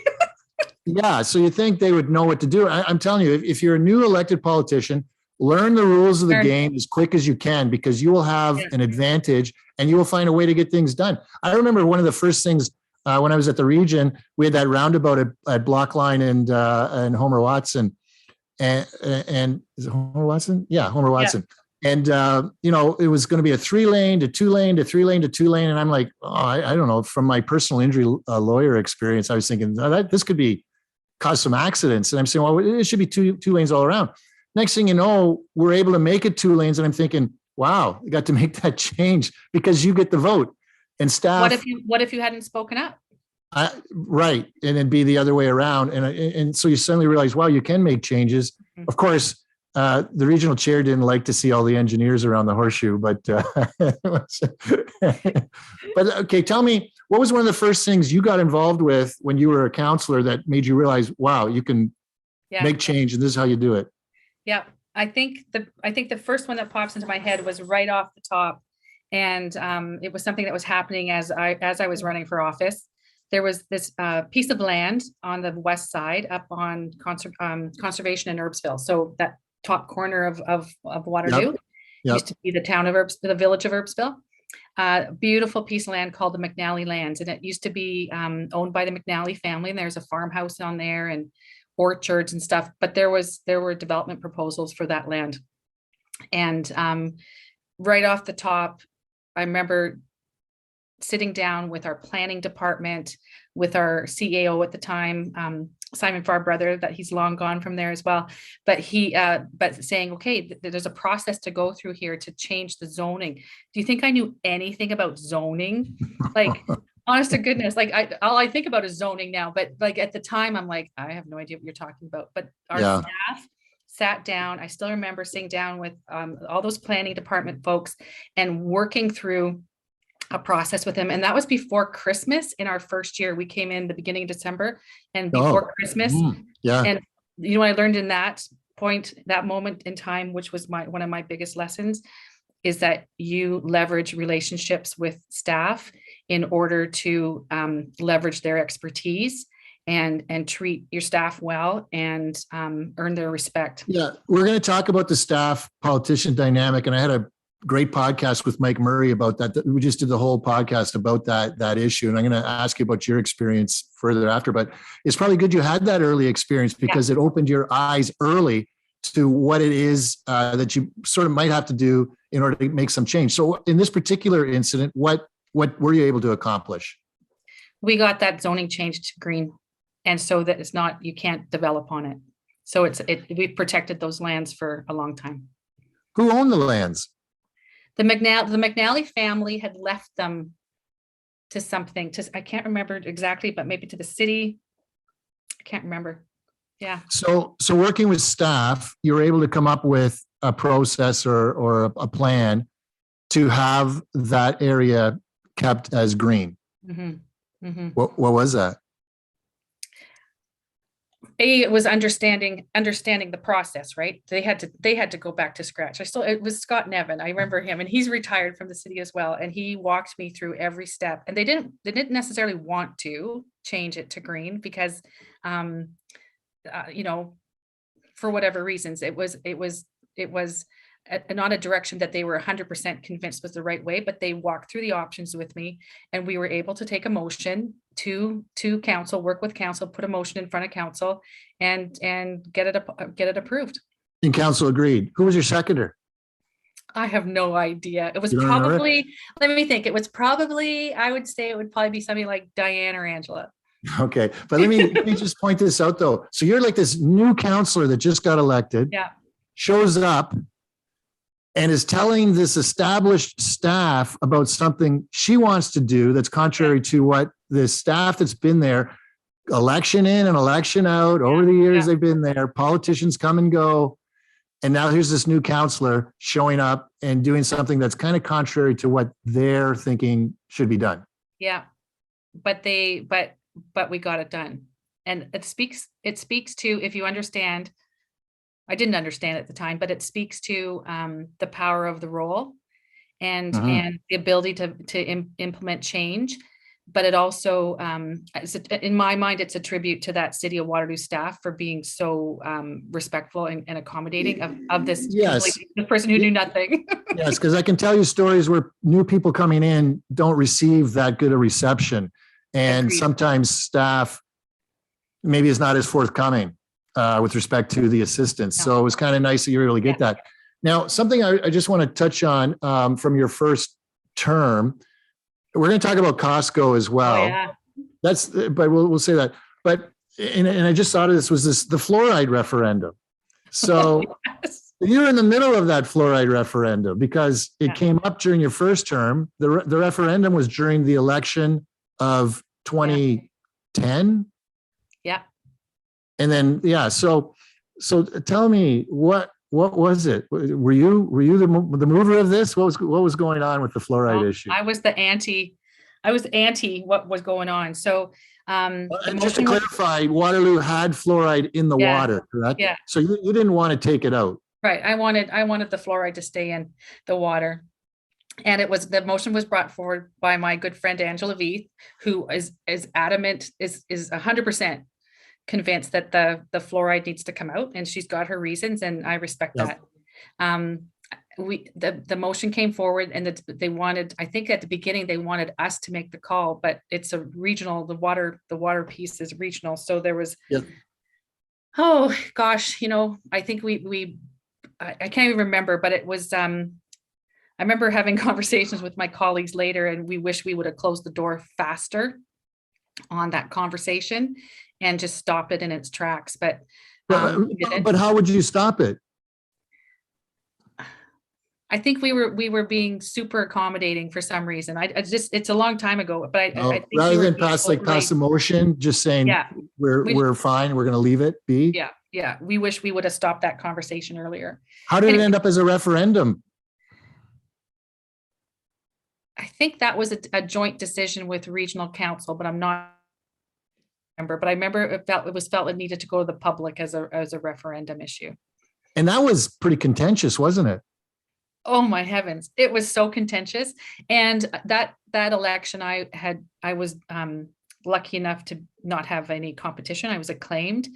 Yeah. So you think they would know what to do. I'm telling you, if you're a new elected politician, learn the rules of the game as quick as you can, because you will have an advantage and you will find a way to get things done. I remember one of the first things when I was at the region, we had that roundabout at Blockline and Homer Watson. And is it Homer Watson? Yeah, Homer Watson. Yeah. And, it was going to be a 3-lane to 2-lane to 3-lane to 2-lane. And I'm like, I don't know, from my personal injury lawyer experience, I was thinking this could cause some accidents. And I'm saying, well, it should be two lanes all around. Next thing you know, we're able to make it 2 lanes. And I'm thinking, wow, I got to make that change because you get the vote. And staff. What if you hadn't spoken up? Right. And it'd be the other way around. And so you suddenly realize, wow, you can make changes. Mm-hmm. Of course, the regional chair didn't like to see all the engineers around the horseshoe, but okay, tell me, what was one of the first things you got involved with when you were a councillor that made you realize, wow, you can make change and this is how you do it? Yeah, I think the first one that pops into my head was right off the top. And it was something that was happening as I was running for office. There was this piece of land on the west side up on Conservation in Urbsville. So that top corner of Waterloo used to be the town of the village of Urbsville. Beautiful piece of land called the McNally lands. And it used to be owned by the McNally family. And there's a farmhouse on there and orchards and stuff. But there were development proposals for that land. And right off the top, I remember sitting down with our planning department, with our CAO at the time, Simon Farbrother, that he's long gone from there as well. But but saying, okay, there's a process to go through here to change the zoning. Do you think I knew anything about zoning? Like, honest to goodness, like all I think about is zoning now. But like at the time, I'm like, I have no idea what you're talking about. But our staff sat down. I still remember sitting down with all those planning department folks and working through a process with them. And that was before Christmas. In our first year, we came in the beginning of December and before Christmas. And what I learned in that moment in time, which was one of my biggest lessons, is that you leverage relationships with staff in order to leverage their expertise and treat your staff well and earn their respect. Yeah, we're going to talk about the staff politician dynamic. And I had a great podcast with Mike Murray about that. We just did the whole podcast about that issue. And I'm going to ask you about your experience further after, but it's probably good you had that early experience because it opened your eyes early to what it is that you sort of might have to do in order to make some change. So in this particular incident, what were you able to accomplish? We got that zoning changed to green. And so that you can't develop on it. So we've protected those lands for a long time. Who owned the lands? The McNally family had left them to something, I can't remember exactly, but maybe to the city. I can't remember. Yeah. So working with staff, you were able to come up with a process or a plan to have that area kept as green. Mm-hmm. Mhm. What was that? It was understanding the process, right? They had to go back to scratch. It was Scott Nevin. I remember him, and he's retired from the city as well. And he walked me through every step. And they didn't necessarily want to change it to green because, you know, for whatever reasons, it was not a direction that they were 100% convinced was the right way, but they walked through the options with me, and we were able to take a motion to council, work with council, put a motion in front of council, and get it approved. And council agreed. Who was your seconder? I have no idea. It was You don't remember? probably, let me think. It was probably, I would say it would probably be something like Diane or Angela. Okay, but let me just point this out though. So you're like this new councillor that just got elected. Yeah. Shows up and is telling this established staff about something she wants to do that's contrary to what the staff that's been there, election in and election out, over the years they've been there, politicians come and go. And now here's this new councillor showing up and doing something that's kind of contrary to what they're thinking should be done. Yeah. But we got it done. And it speaks to, if you understand, I didn't understand at the time, but it speaks to the power of the role and the ability to implement change. But it also, in my mind, it's a tribute to that City of Waterloo staff for being so respectful and accommodating of this, yes, the person who knew nothing. Yes, because I can tell you stories where new people coming in don't receive that good a reception. And Agreed. Sometimes staff maybe is not as forthcoming with respect to the assistance. No. So it was kind of nice that you were able to get that. Now, something I just want to touch on from your first term, we're going to talk about Costco as well. Oh, yeah. But we'll say that. But and I just thought of the fluoride referendum. So Yes. you're in the middle of that fluoride referendum because it came up during your first term. The referendum was during the election of 2010. Yeah. And then, so tell me what was it? Were you the mover of this? What was going on with the fluoride issue? I was anti what was going on. So just to clarify, Waterloo had fluoride in the water, correct? Yeah. So you didn't want to take it out. Right. I wanted the fluoride to stay in the water. And the motion was brought forward by my good friend Angela Veith, who is adamant, is 100% convinced that the fluoride needs to come out, and she's got her reasons, and I respect that. The motion came forward, and they wanted, I think at the beginning they wanted us to make the call, but it's a regional, the water piece is regional. So there was, oh gosh, I think I can't even remember, but it was, I remember having conversations with my colleagues later, and we wish we would have closed the door faster on that conversation and just stop it in its tracks. But how would you stop it? I think we were being super accommodating for some reason. It's a long time ago, but I think rather than pass a motion, just saying we're fine, we're going to leave it be. Yeah. We wish we would have stopped that conversation earlier. How did it end up as a referendum? I think that was a joint decision with regional council, but I'm not remember. But I remember it was felt it needed to go to the public as a referendum issue. And that was pretty contentious, wasn't it? Oh my heavens. It was so contentious. And that election I was lucky enough to not have any competition. I was acclaimed.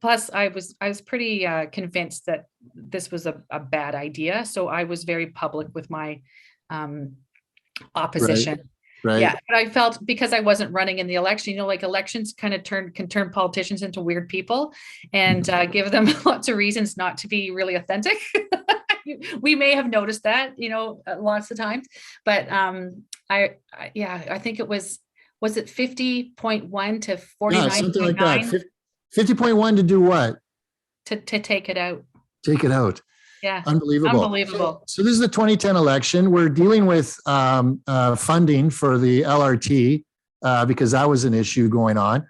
Plus I was pretty convinced that this was a bad idea. So I was very public with my opposition. Right. Yeah. But I felt, because I wasn't running in the election, like elections kind of can turn politicians into weird people and give them lots of reasons not to be really authentic. We may have noticed that, lots of times, but I think it was it 50.1 to 49.9? Yeah, something like that. 50.1 to do what? To take it out. Take it out. Yeah. Unbelievable. So this is the 2010 election. We're dealing with funding for the LRT because that was an issue going on.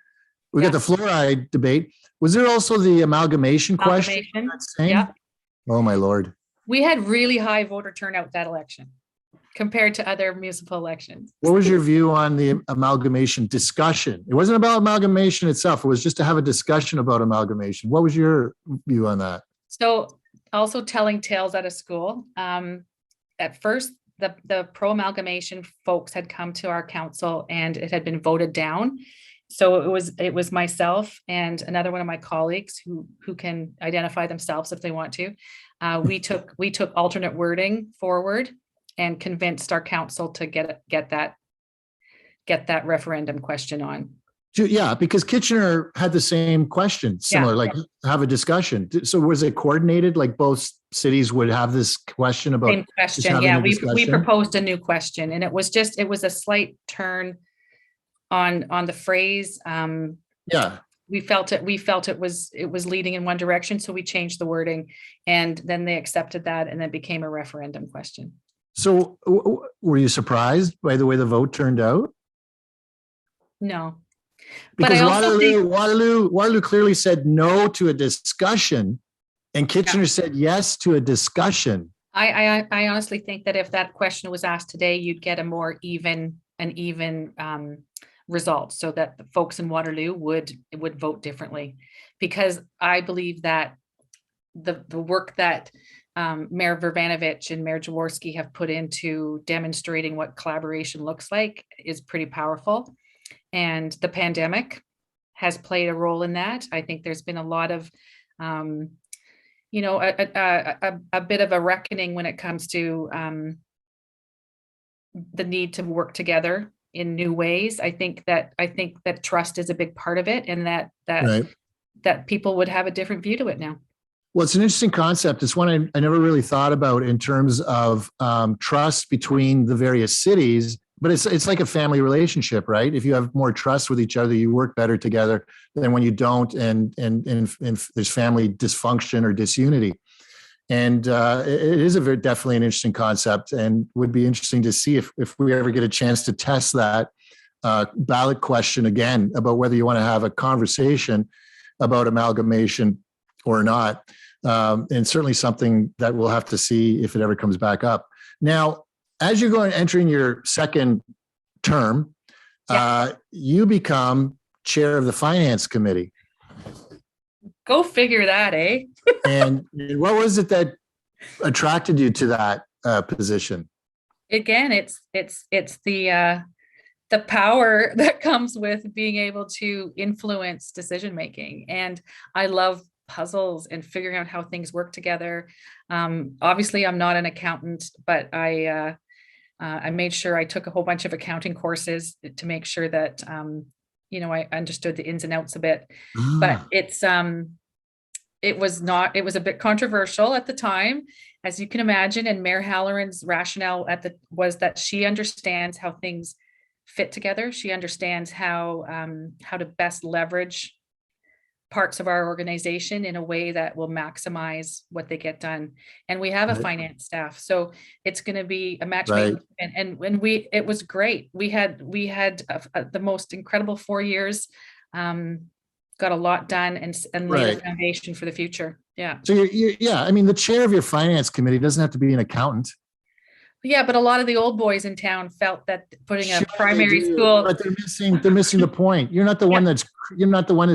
We got the fluoride debate. Was there also the amalgamation question? Yeah. Oh my Lord. We had really high voter turnout that election. compared to other municipal elections. What was your view on the amalgamation discussion? It wasn't about amalgamation itself. It was just to have a discussion about amalgamation. What was your view on that? So also telling tales out of school. At first, the pro-amalgamation folks had come to our council and it had been voted down. So it was myself and another one of my colleagues who can identify themselves if they want to. We took alternate wording forward and convinced our council to get that referendum question on. Yeah, because Kitchener had the same question, similar, like have a discussion. So was it coordinated? Like both cities would have this question about same question. Yeah, we proposed a new question, and it was a slight turn on the phrase. Yeah, we felt it was leading in one direction, so we changed the wording, and then they accepted that, and then became a referendum question. So were you surprised by the way the vote turned out? No. Because Waterloo clearly said no to a discussion, and Kitchener said yes to a discussion. I honestly think that if that question was asked today, you'd get a more even result, so that the folks in Waterloo would vote differently. Because I believe that the work that Mayor Verbanovich and Mayor Jaworski have put into demonstrating what collaboration looks like is pretty powerful. And the pandemic has played a role in that. I think there's been a lot of, a bit of a reckoning when it comes to the need to work together in new ways. I think that trust is a big part of it, and that people would have a different view to it now. Well, it's an interesting concept. It's one I never really thought about in terms of trust between the various cities. But it's like a family relationship, right? If you have more trust with each other, you work better together than when you don't, and there's family dysfunction or disunity. And it is definitely an interesting concept, and would be interesting to see if we ever get a chance to test that ballot question again about whether you want to have a conversation about amalgamation or not. And certainly something that we'll have to see if it ever comes back up. Now, as you're entering your second term, you become chair of the finance committee. Go figure that, eh? And what was it that attracted you to that position? Again, it's the power that comes with being able to influence decision making, and I love puzzles and figuring out how things work together. Obviously, I'm not an accountant, but I made sure I took a whole bunch of accounting courses to make sure that I understood the ins and outs a bit. But it was a bit controversial at the time, as you can imagine. And Mayor Halloran's rationale was that she understands how things fit together. She understands how to best leverage parts of our organization in a way that will maximize what they get done. And we have a finance staff, so it's going to be a match made. And when it was great. We had the most incredible 4 years, got a lot done, and laid a foundation for the future. Yeah. So I mean, the chair of your finance committee doesn't have to be an accountant. Yeah, but a lot of the old boys in town felt that putting a primary school, but they're missing the point. You're not the one that's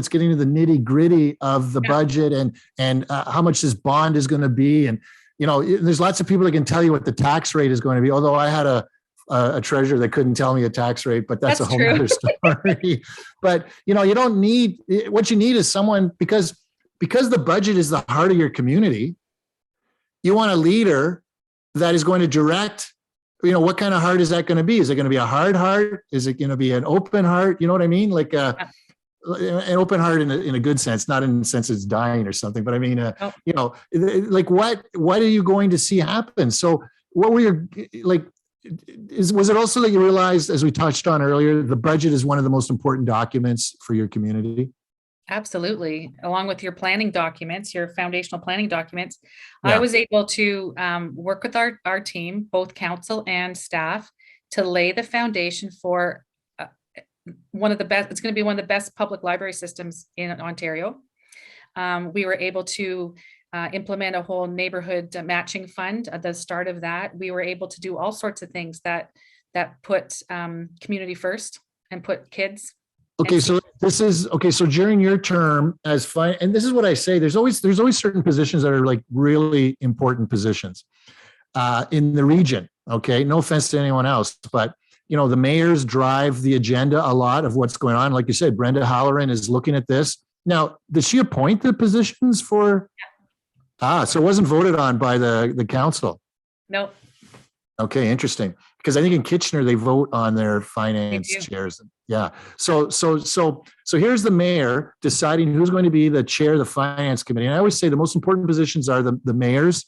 getting to the nitty gritty of the budget and how much this bond is going to be. And there's lots of people that can tell you what the tax rate is going to be. Although I had a treasurer that couldn't tell me a tax rate, but that's a whole other story. But you don't need, what you need is someone, because the budget is the heart of your community. You want a leader that is going to direct, what kind of heart is that going to be? Is it going to be a hard heart? Is it going to be an open heart? You know what I mean? Like an open heart in a good sense, not in the sense it's dying or something, but I mean, like what are you going to see happen? So what were your, was it also that you realized, as we touched on earlier, the budget is one of the most important documents for your community? Absolutely. Along with your planning documents, your foundational planning documents, I was able to work with our team, both council and staff, to lay the foundation for one of the best. It's going to be one of the best public library systems in Ontario. We were able to implement a whole neighborhood matching fund. At the start of that, we were able to do all sorts of things that put community first and put kids. Okay, so this is okay. So during your term as and this is what I say. There's always certain positions that are like really important positions in the region. Okay, no offense to anyone else, but the mayors drive the agenda a lot of what's going on. Like you said, Brenda Halloran is looking at this now. Did she appoint the positions for? So it wasn't voted on by the council. No. Okay, interesting. Because I think in Kitchener they vote on their finance chairs. Yeah. So here's the mayor deciding who's going to be the chair of the finance committee. And I always say the most important positions are the mayors,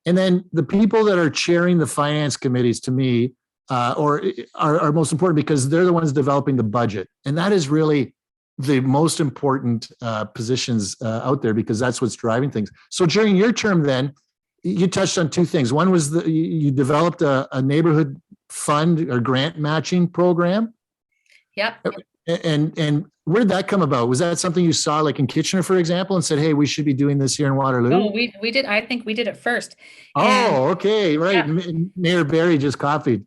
and then the people that are chairing the finance committees to me are most important because they're the ones developing the budget, and that is really the most important positions out there because that's what's driving things. So during your term, then. You touched on two things. One was you developed a neighborhood fund or grant matching program. Yep. And where did that come about? Was that something you saw like in Kitchener, for example, and said, hey, we should be doing this here in Waterloo? Oh, we did. I think we did it first. Okay. Right. Yeah. Mayor Barry just copied.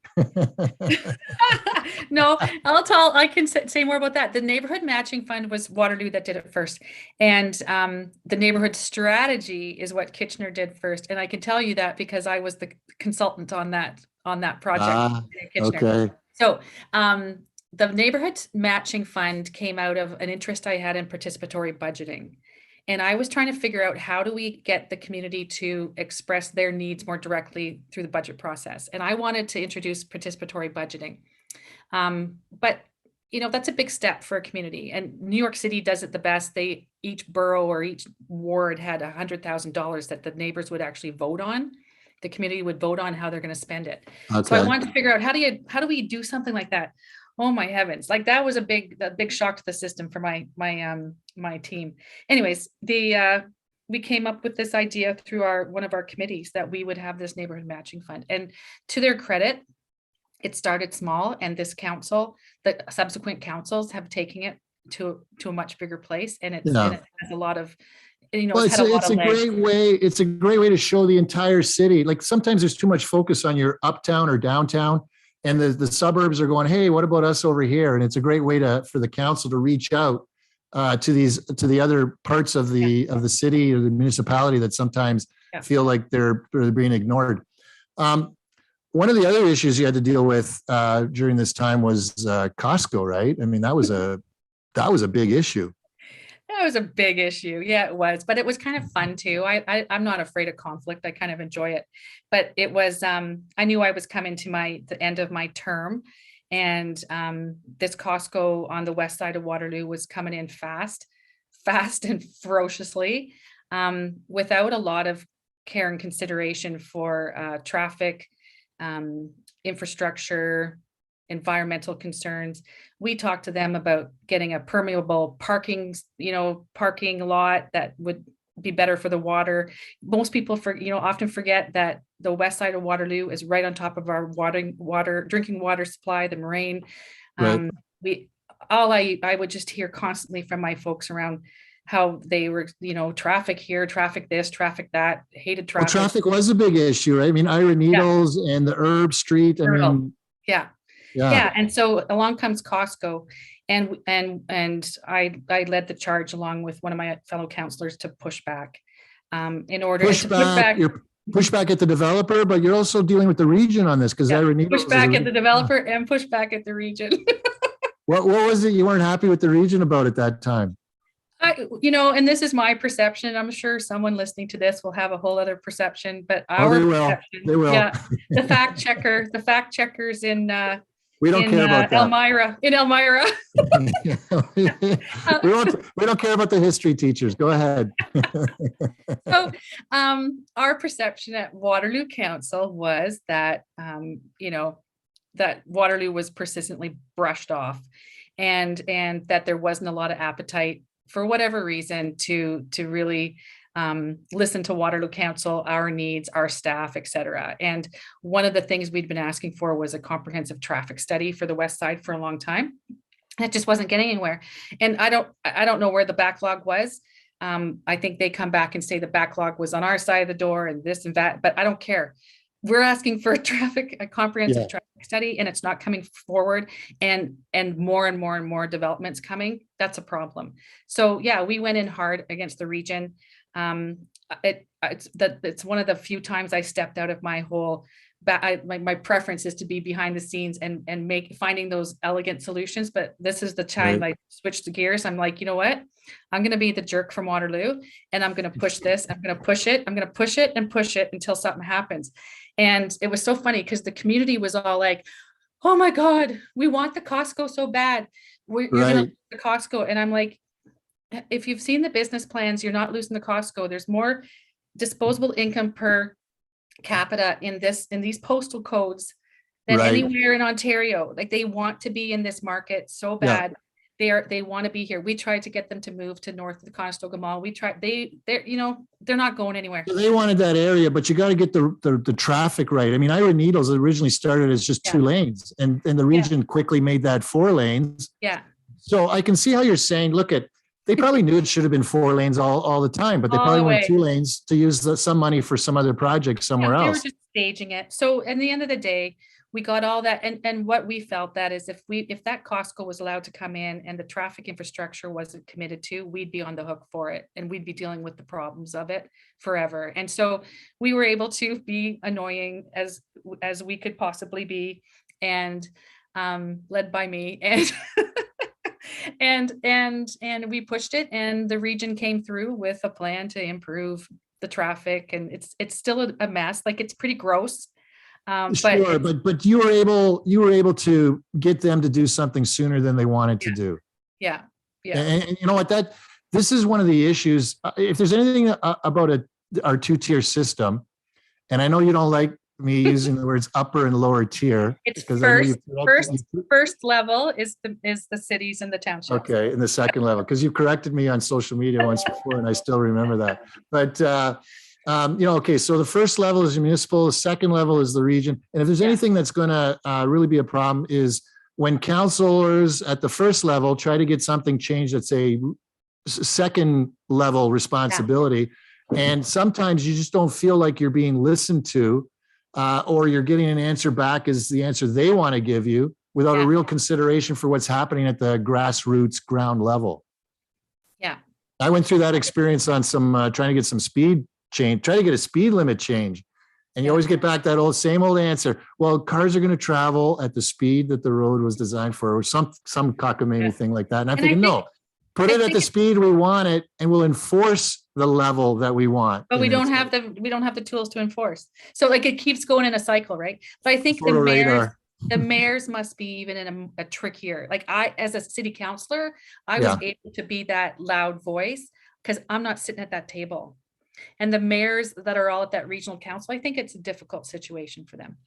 No, I can say more about that. The neighborhood matching fund was Waterloo that did it first. And the neighborhood strategy is what Kitchener did first. And I can tell you that because I was the consultant on that project. Okay. So the neighborhood matching fund came out of an interest I had in participatory budgeting. And I was trying to figure out how do we get the community to express their needs more directly through the budget process. And I wanted to introduce participatory budgeting. But that's a big step for a community, and New York City does it the best. Each borough or each ward had $100,000 that the neighbors would actually vote on. The community would vote on how they're going to spend it. Okay. So I wanted to figure out how do we do something like that? Oh my heavens. Like that was a big shock to the system for my team. Anyways, we came up with this idea through one of our committees that we would have this neighborhood matching fund. And to their credit, it started small, and this council, the subsequent councils have taken it to a much bigger place. And it has a lot of, it's a great way. It's a great way to show the entire city. Like sometimes there's too much focus on your uptown or downtown, and the suburbs are going, hey, what about us over here? And it's a great way for the council to reach out to the other parts of the city or the municipality that sometimes feel like they're being ignored. One of the other issues you had to deal with during this time was Costco, right? I mean, that was a big issue. That was a big issue. Yeah, it was, but it was kind of fun too. I'm not afraid of conflict. I kind of enjoy it, but it was, I knew I was coming to the end of my term, and this Costco on the west side of Waterloo was coming in fast and ferociously, without a lot of care and consideration for traffic, infrastructure, environmental concerns. We talked to them about getting a permeable parking lot that would be better for the water. Most people often forget that the west side of Waterloo is right on top of our drinking water supply, the moraine. Right. I would just hear constantly from my folks around how they were, traffic here, traffic this, traffic that, hated traffic. Well, traffic was a big issue, right? I mean, Ira Needles and the Herb Street. Yeah. And so along comes Costco, and I led the charge along with one of my fellow councillors to push back, in order to push back. You're push back at the developer, but you're also dealing with the region on this because Ira Needles push back at the developer and push back at the region. What was it you weren't happy with the region about at that time? And this is my perception. I'm sure someone listening to this will have a whole other perception, but they will. Yeah, the fact checkers in we don't care about that. Elmira. we don't care about the history teachers. Go ahead. So our perception at Waterloo Council was that that Waterloo was persistently brushed off, and that there wasn't a lot of appetite for whatever reason to really listen to Waterloo Council, our needs, our staff, etc. And one of the things we'd been asking for was a comprehensive traffic study for the west side for a long time. It just wasn't getting anywhere. And I don't know where the backlog was. I think they come back and say the backlog was on our side of the door and this and that, but I don't care. We're asking for a comprehensive traffic study, and it's not coming forward, and more developments coming. That's a problem. So yeah, we went in hard against the region. It's one of the few times I stepped out of my whole. My preference is to be behind the scenes and finding those elegant solutions. But this is the time I switched the gears. I'm like, you know what? I'm going to be the jerk from Waterloo, and I'm going to push this. I'm going to push it. I'm going to push it and push it until something happens. And it was so funny because the community was all like, oh my God, we want the Costco so bad. You're going to the Costco. And I'm like, if you've seen the business plans, you're not losing the Costco. There's more disposable income per capita in these postal codes than anywhere in Ontario. Like, they want to be in this market so bad. They want to be here. We tried to get them to move to north of the Conestoga Mall. We tried. They're not going anywhere. So they wanted that area, but you got to get the traffic right. I mean, Ira Needles originally started as just 2 lanes, and the region quickly made that 4 lanes. Yeah. So I can see how you're saying, look at, they probably knew it should have been 4 lanes all the time, but they probably went 2 lanes to use some money for some other project somewhere else. They were just staging it. So at the end of the day, we got all that. And what we felt that is if that Costco was allowed to come in and the traffic infrastructure wasn't committed to, we'd be on the hook for it, and we'd be dealing with the problems of it forever. And so we were able to be annoying as we could possibly be, and led by me, and and we pushed it, and the region came through with a plan to improve the traffic. And it's still a mess. Like, it's pretty gross. Sure, but you were able to get them to do something sooner than they wanted to do. Yeah. And you know what, this is one of the issues. If there's anything about our 2-tier system, and I know you don't like me using the words upper and lower tier. It's first level is the cities and the townships. Okay, and the second level, because you corrected me on social media once before, and I still remember that. But okay, so the first level is the municipal, the second level is the region. And if there's anything that's going to really be a problem is when councillors at the first level try to get something changed that's a second level responsibility. And sometimes you just don't feel like you're being listened to, or you're getting an answer back as the answer they want to give you without a real consideration for what's happening at the grassroots ground level. Yeah. I went through that experience on some trying to get some speed change, try to get a speed limit change. And you always get back that same old answer. Well, cars are going to travel at the speed that the road was designed for, or some cockamamie thing like that. And I'm thinking, no, put it at the speed we want it, and we'll enforce the level that we want. But we don't have the tools to enforce. So like, it keeps going in a cycle, right? But I think the mayors must be even in a trickier, like, I, as a city councillor, I was able to be that loud voice because I'm not sitting at that table. And the mayors that are all at that regional council, I think it's a difficult situation for them.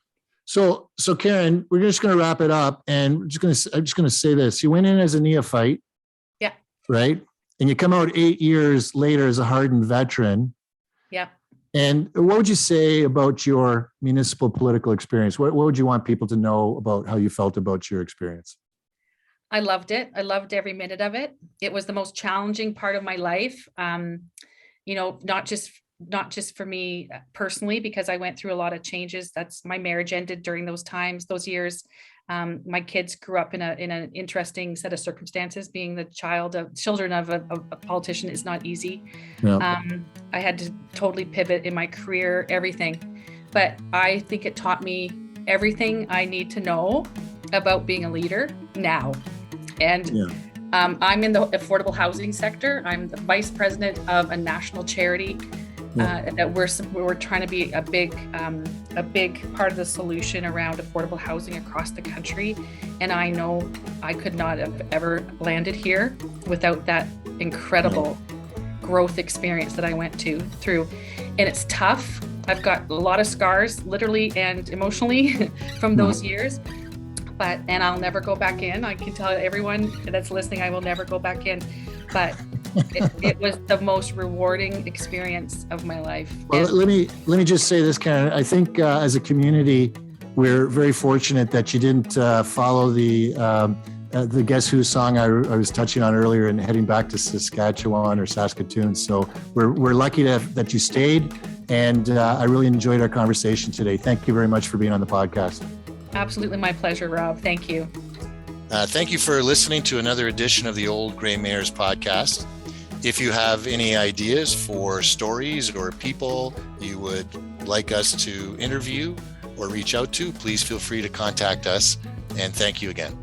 So Karen, we're just going to wrap it up, and I'm just going to say this. You went in as a neophyte. Yeah. Right. And you come out 8 years later as a hardened veteran. Yeah. And what would you say about your municipal political experience? What would you want people to know about how you felt about your experience? I loved it. I loved every minute of it. It was the most challenging part of my life. Not just for me personally, because I went through a lot of changes. My marriage ended during those years. My kids grew up in an interesting set of circumstances. Being the children of a politician is not easy. Yeah. I had to totally pivot in my career, everything. But I think it taught me everything I need to know about being a leader now. And I'm in the affordable housing sector. I'm the vice president of a national charity that we're trying to be a big part of the solution around affordable housing across the country. And I know I could not have ever landed here without that incredible growth experience that I went through. And it's tough. I've got a lot of scars, literally and emotionally, from those years. And I'll never go back in. I can tell everyone that's listening, I will never go back in. But it was the most rewarding experience of my life. Well, let me just say this, Karen. I think as a community, we're very fortunate that you didn't follow the the Guess Who song I was touching on earlier and heading back to Saskatchewan or Saskatoon. So we're lucky that you stayed, and I really enjoyed our conversation today. Thank you very much for being on the podcast. Absolutely my pleasure, Rob. Thank you. Thank you for listening to another edition of the Old Grey Mayors podcast. If you have any ideas for stories or people you would like us to interview or reach out to, please feel free to contact us. And thank you again.